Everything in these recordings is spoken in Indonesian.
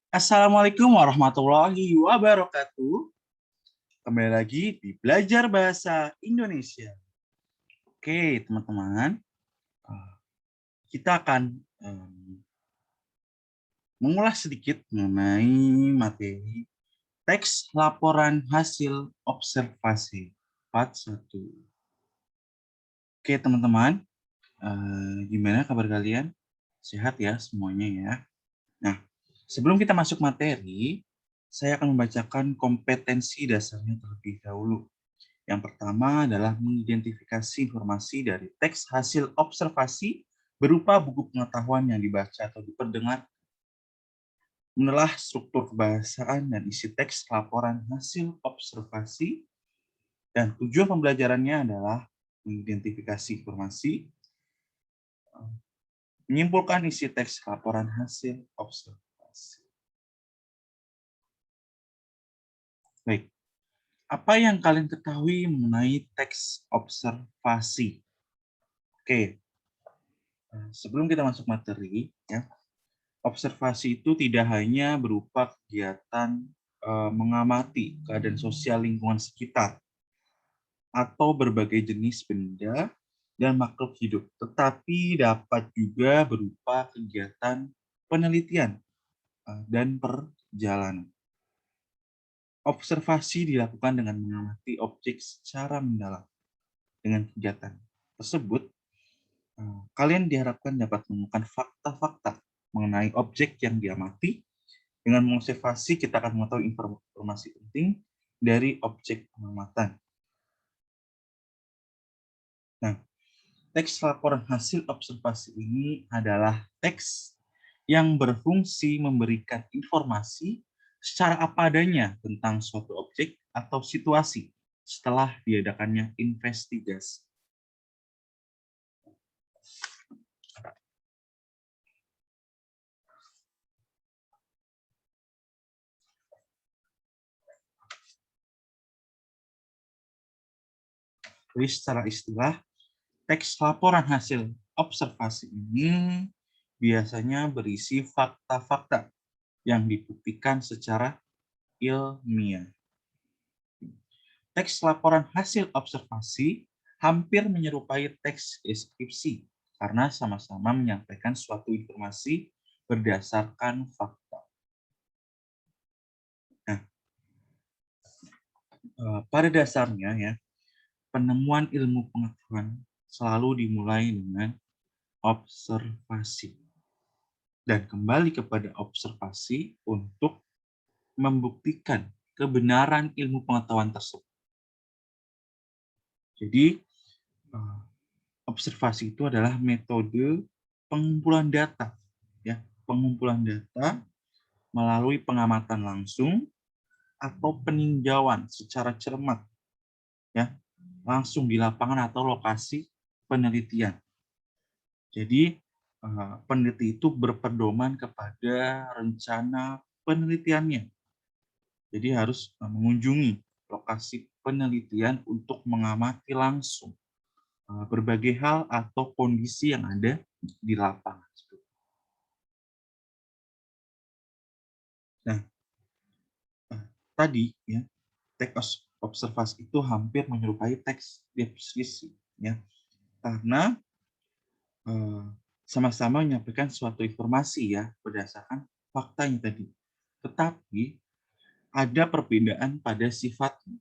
Assalamualaikum warahmatullahi wabarakatuh. Kembali lagi di Belajar Bahasa Indonesia. Oke, teman-teman, kita akan mengulas sedikit mengenai materi teks laporan hasil observasi part 1. Oke, teman-teman, gimana kabar kalian? Sehat ya semuanya ya? Nah, sebelum kita masuk materi, saya akan membacakan kompetensi dasarnya terlebih dahulu. Yang pertama adalah mengidentifikasi informasi dari teks hasil observasi berupa buku pengetahuan yang dibaca atau diperdengar, menelah struktur kebahasaan dan isi teks laporan hasil observasi, dan tujuan pembelajarannya adalah mengidentifikasi informasi, menyimpulkan isi teks laporan hasil observasi. Baik, apa yang kalian ketahui mengenai teks observasi? Oke, sebelum kita masuk materi, ya, observasi itu tidak hanya berupa kegiatan mengamati keadaan sosial lingkungan sekitar atau berbagai jenis benda dan makhluk hidup, tetapi dapat juga berupa kegiatan penelitian dan perjalanan. Observasi dilakukan dengan mengamati objek secara mendalam. Dengan kegiatan tersebut, kalian diharapkan dapat menemukan fakta-fakta mengenai objek yang diamati. Dengan mengobservasi, kita akan mengetahui informasi penting dari objek pengamatan. Nah, teks laporan hasil observasi ini adalah teks yang berfungsi memberikan informasi secara apa adanya tentang suatu objek atau situasi setelah diadakannya investigasi. Jadi secara istilah, teks laporan hasil observasi ini biasanya berisi fakta-fakta yang dibuktikan secara ilmiah. Teks laporan hasil observasi hampir menyerupai teks deskripsi karena sama-sama menyampaikan suatu informasi berdasarkan fakta. Nah, pada dasarnya ya, penemuan ilmu pengetahuan selalu dimulai dengan observasi. Dan kembali kepada observasi untuk membuktikan kebenaran ilmu pengetahuan tersebut. Jadi, observasi itu adalah metode pengumpulan data, ya, pengumpulan data melalui pengamatan langsung atau peninjauan secara cermat, ya, langsung di lapangan atau lokasi penelitian. Jadi, peneliti itu berpedoman kepada rencana penelitiannya. Jadi harus mengunjungi lokasi penelitian untuk mengamati langsung berbagai hal atau kondisi yang ada di lapangan. Nah, tadi ya, teks observasi itu hampir menyerupai teks deskripsi, ya, karena sama-sama menyampaikan suatu informasi ya berdasarkan faktanya tadi. Tetapi ada perbedaan pada sifatnya,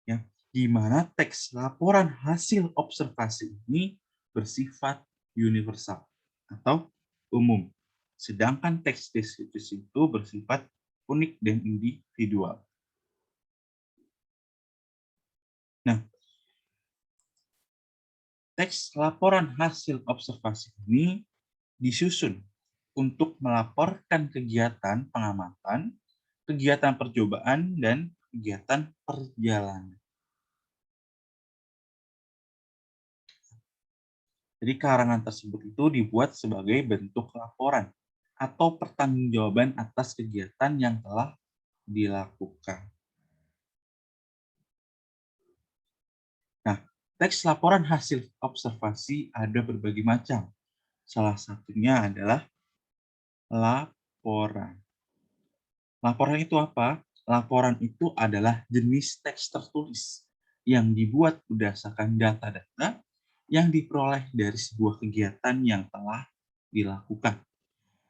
ya, di mana teks laporan hasil observasi ini bersifat universal atau umum, sedangkan teks deskripsi itu bersifat unik dan individual. Nah, teks laporan hasil observasi ini disusun untuk melaporkan kegiatan pengamatan, kegiatan percobaan, dan kegiatan perjalanan. Jadi karangan tersebut itu dibuat sebagai bentuk laporan atau pertanggungjawaban atas kegiatan yang telah dilakukan. Nah, teks laporan hasil observasi ada berbagai macam. Salah satunya adalah laporan. Laporan itu apa? Laporan itu adalah jenis teks tertulis yang dibuat berdasarkan data-data yang diperoleh dari sebuah kegiatan yang telah dilakukan.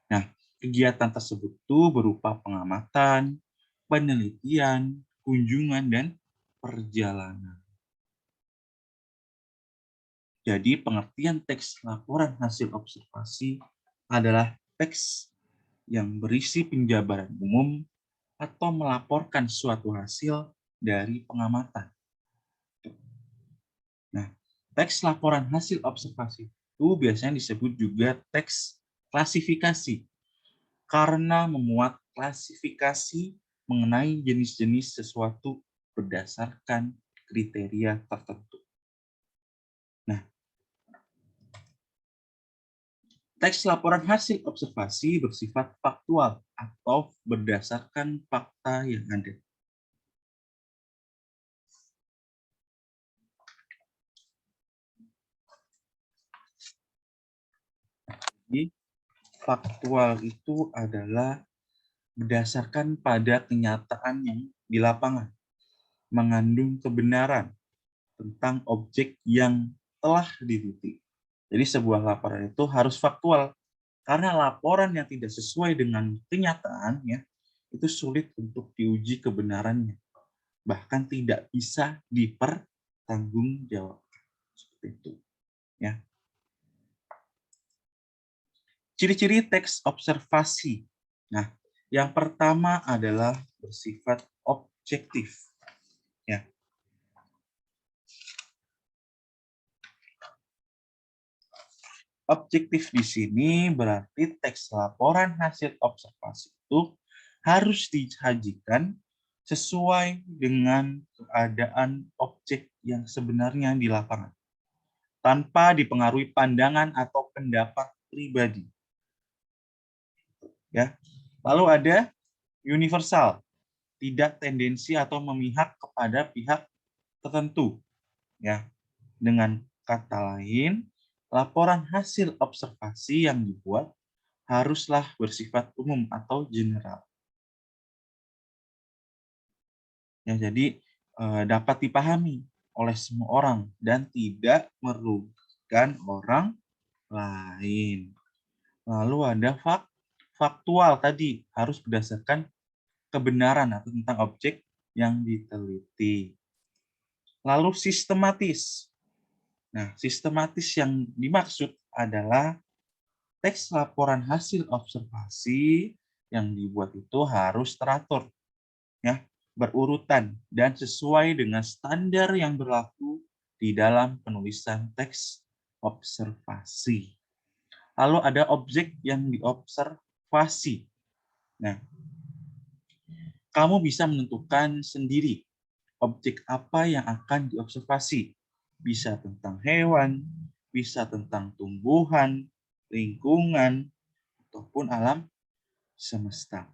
Nah, kegiatan tersebut itu berupa pengamatan, penelitian, kunjungan, dan perjalanan. Jadi, pengertian teks laporan hasil observasi adalah teks yang berisi penjabaran umum atau melaporkan suatu hasil dari pengamatan. Nah, teks laporan hasil observasi itu biasanya disebut juga teks klasifikasi karena memuat klasifikasi mengenai jenis-jenis sesuatu berdasarkan kriteria tertentu. Nah, teks laporan hasil observasi bersifat faktual atau berdasarkan fakta yang ada. Jadi, faktual itu adalah berdasarkan pada kenyataan yang di lapangan, mengandung kebenaran tentang objek yang telah diteliti. Jadi sebuah laporan itu harus faktual, karena laporan yang tidak sesuai dengan kenyataan ya, itu sulit untuk diuji kebenarannya, bahkan tidak bisa dipertanggungjawabkan. Seperti itu. Ya. Ciri-ciri teks observasi. Nah, yang pertama adalah bersifat objektif. Ya. Objektif di sini berarti teks laporan hasil observasi itu harus disajikan sesuai dengan keadaan objek yang sebenarnya di lapangan, tanpa dipengaruhi pandangan atau pendapat pribadi. Ya. Lalu ada universal, tidak tendensi atau memihak kepada pihak tertentu. Ya. Dengan kata lain, laporan hasil observasi yang dibuat haruslah bersifat umum atau general. Ya, jadi dapat dipahami oleh semua orang dan tidak merugikan orang lain. Lalu ada faktual tadi, harus berdasarkan kebenaran atau tentang objek yang diteliti. Lalu sistematis. Nah, sistematis yang dimaksud adalah teks laporan hasil observasi yang dibuat itu harus teratur, ya, berurutan dan sesuai dengan standar yang berlaku di dalam penulisan teks observasi. Lalu ada objek yang diobservasi. Nah, kamu bisa menentukan sendiri objek apa yang akan diobservasi. Bisa tentang hewan, bisa tentang tumbuhan, lingkungan, ataupun alam semesta.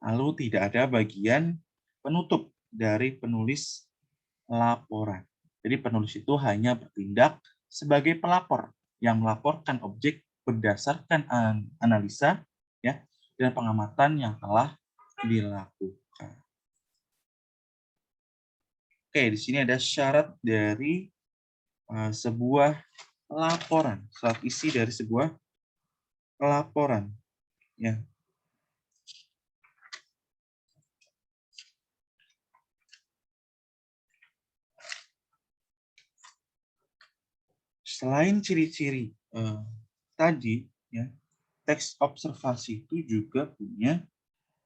Lalu tidak ada bagian penutup dari penulis laporan. Jadi penulis itu hanya bertindak sebagai pelapor yang melaporkan objek berdasarkan analisa ya dan pengamatan yang telah dilakukan. Oke, di sini ada syarat dari sebuah laporan, syarat isi dari sebuah laporan. Ya. Selain ciri-ciri tadi, ya, teks observasi itu juga punya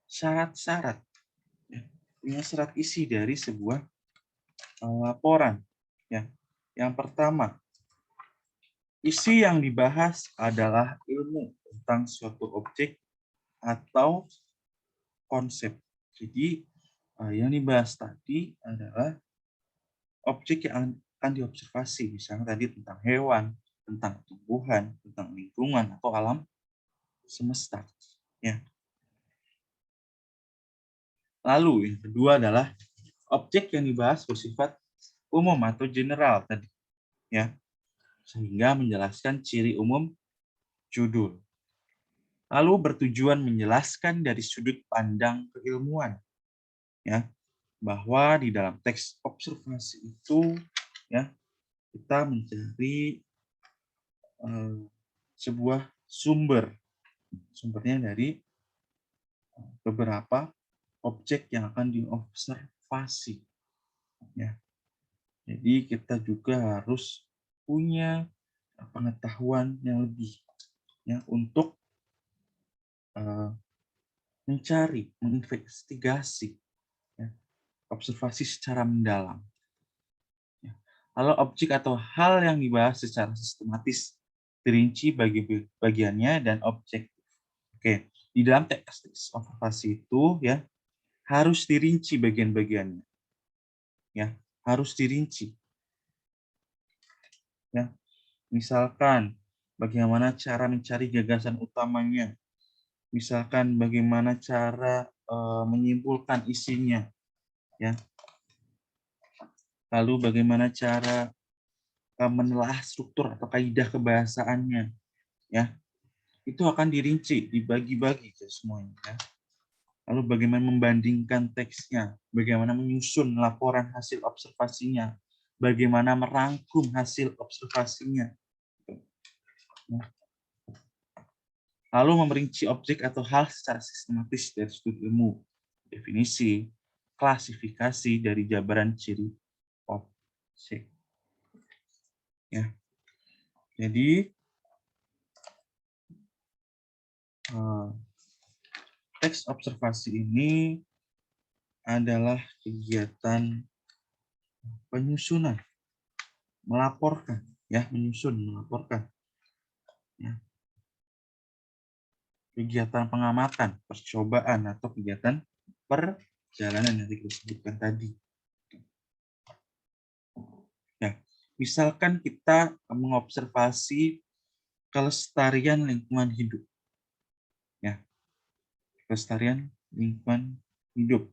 syarat-syarat, ya, punya syarat isi dari sebuah laporan. Ya. Yang pertama, isi yang dibahas adalah ilmu tentang suatu objek atau konsep. Jadi yang dibahas tadi adalah objek yang akan diobservasi, misalnya tadi tentang hewan, tentang tumbuhan, tentang lingkungan atau alam semesta. Ya. Lalu yang kedua adalah objek yang dibahas bersifat umum atau general tadi, ya, sehingga menjelaskan ciri umum judul. lalu bertujuan menjelaskan dari sudut pandang keilmuan, ya, bahwa di dalam teks observasi itu, ya, kita mencari sebuah sumbernya dari beberapa objek yang akan diobservasi, ya. Jadi kita juga harus punya pengetahuan yang lebih, ya, untuk mencari, menginvestigasi, ya, observasi secara mendalam. Ya. Kalau objek atau hal yang dibahas secara sistematis, dirinci bagi bagiannya dan objektif. Oke, di dalam teks observasi itu, ya, harus dirinci bagian-bagiannya, ya, harus dirinci, ya. Misalkan bagaimana cara mencari gagasan utamanya, misalkan bagaimana cara menyimpulkan isinya, ya. Lalu bagaimana cara menelaah struktur atau kaidah kebahasaannya, ya. Itu akan dirinci, dibagi-bagi ke semuanya, ya. Lalu bagaimana membandingkan teksnya, bagaimana menyusun laporan hasil observasinya, bagaimana merangkum hasil observasinya. Lalu memerinci objek atau hal secara sistematis dari sudut ilmu, definisi, klasifikasi dari jabaran ciri objek. Ya. Jadi teks observasi ini adalah kegiatan penyusunan, melaporkan, ya, menyusun, melaporkan, ya, kegiatan pengamatan, percobaan atau kegiatan perjalanan yang disebutkan tadi. Ya, misalkan kita mengobservasi kelestarian lingkungan hidup, ya, kelestarian lingkungan hidup.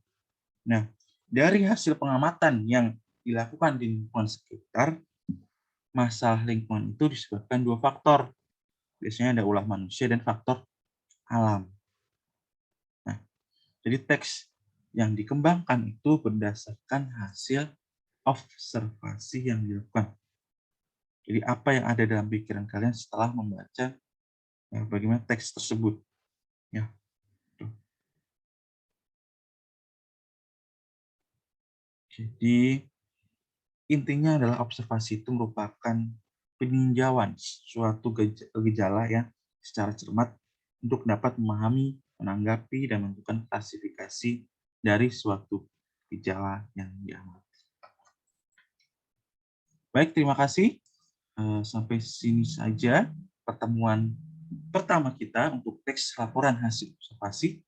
Nah, dari hasil pengamatan yang dilakukan di lingkungan sekitar, masalah lingkungan itu disebabkan dua faktor. Biasanya ada ulah manusia dan faktor alam. Nah, jadi teks yang dikembangkan itu berdasarkan hasil observasi yang dilakukan. Jadi apa yang ada dalam pikiran kalian setelah membaca bagaimana teks tersebut, ya. Jadi intinya adalah observasi itu merupakan peninjauan suatu gejala, ya, secara cermat untuk dapat memahami, menanggapi, dan menentukan klasifikasi dari suatu gejala yang diamati. Baik, terima kasih. Sampai sini saja pertemuan pertama kita untuk teks laporan hasil observasi.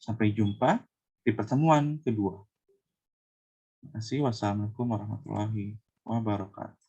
Sampai jumpa di pertemuan kedua. Terima kasih. Wassalamualaikum warahmatullahi wabarakatuh.